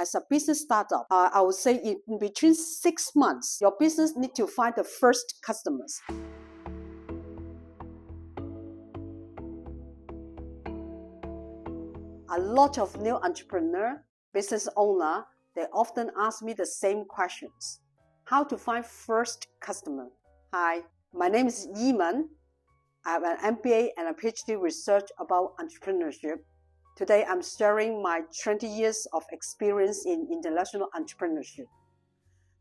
as a business startup, I would say in between 6 months, your business needs to find the first customers. A lot of new entrepreneur, business owner, they often ask me the same questions. How to find first customer? Hi, my name is Yee-Man. I have an MBA and a PhD research about entrepreneurship. Today, I'm sharing my 20 years of experience in international entrepreneurship.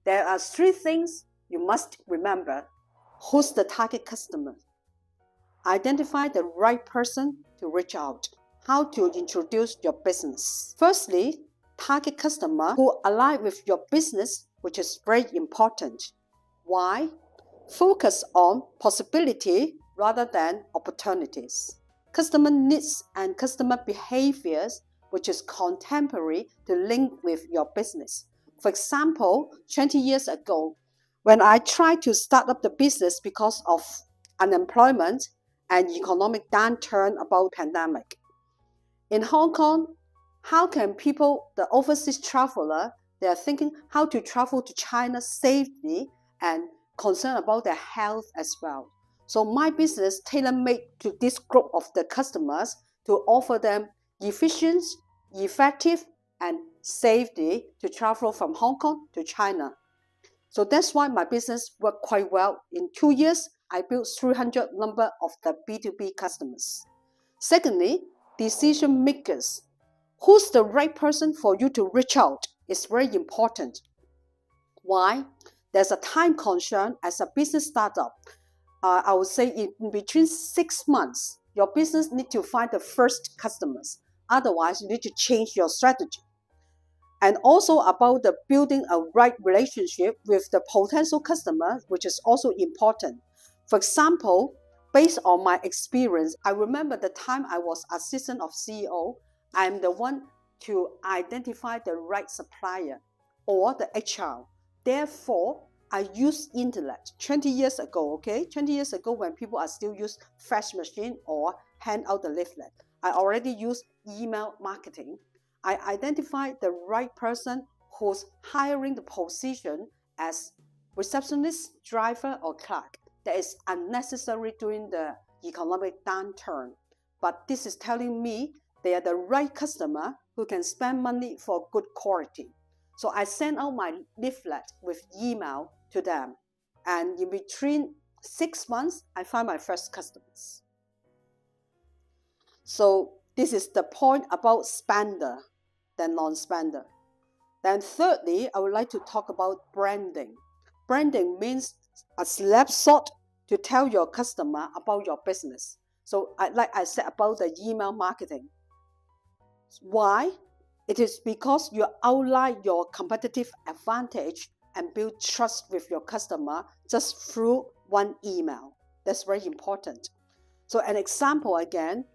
There are 3 things you must remember. Who's the target customer? Identify the right person to reach out. How to introduce your business. Firstly, target customer who align with your business, which is very important. Why? Focus on possibility rather than opportunities. Customer needs and customer behaviors, which is contemporary to link with your business. For example, 20 years ago, when I tried to start up the business because of unemployment and economic downturn about pandemic. In Hong Kong, how can people, the overseas traveler, they are thinking how to travel to China safely and concerned about their health as well. So my business tailor-made to this group of the customers to offer them efficient, effective, and safety to travel from Hong Kong to China. So that's why my business worked quite well. In 2 years, I built 300 number of the B2B customers. Secondly, decision makers. Who's the right person for you to reach out is very important. Why? There's a time concern as a business startup. I would say in between 6 months, your business needs to find the first customers. Otherwise, you need to change your strategy. And also about the building a right relationship with the potential customer, which is also important. For example, based on my experience, I remember the time I was assistant of CEO, I'm the one to identify the right supplier or the HR. Therefore, I use internet 20 years ago, okay? 20 years ago when people are still use fax machine or hand out the leaflet. I already use email marketing. I identify the right person who's hiring the position as receptionist, driver, or clerk. That is unnecessary during the economic downturn. But this is telling me they are the right customer who can spend money for good quality. So I send out my leaflet with email to them. And in between 6 months, I find my first customers. So this is the point about spender than non-spender. Then thirdly, I would like to talk about branding. Branding means a snapshot to tell your customer about your business. So like I said about the email marketing. Why? It is because you outline your competitive advantage and build trust with your customer just through one email. That's very important. So an example again,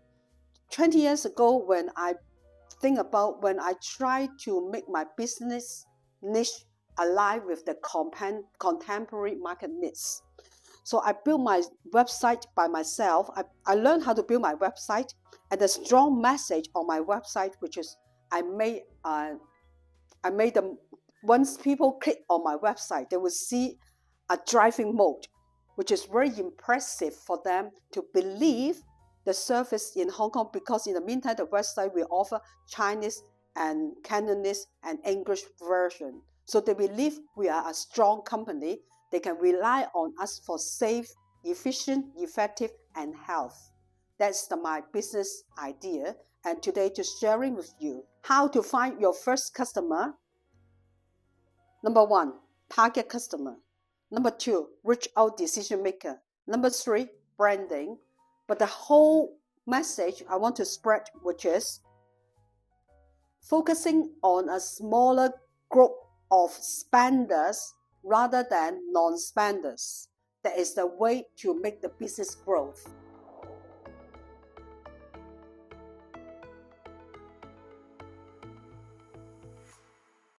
20 years ago when I tried to make my business niche align with the contemporary market needs. So I built my website by myself. I learned how to build my website, and the strong message on my website, which is I made them, once people click on my website, they will see a driving mode, which is very impressive for them to believe the service in Hong Kong, because in the meantime, the website will offer Chinese and Cantonese and English version. So they believe we are a strong company. They can rely on us for safe, efficient, effective, and health. That's my business idea. And today, just sharing with you how to find your first customer. Number 1, target customer. Number 2, reach out decision maker. Number 3, branding. But the whole message I want to spread, which is focusing on a smaller group of spenders rather than non-spenders. That is the way to make the business growth.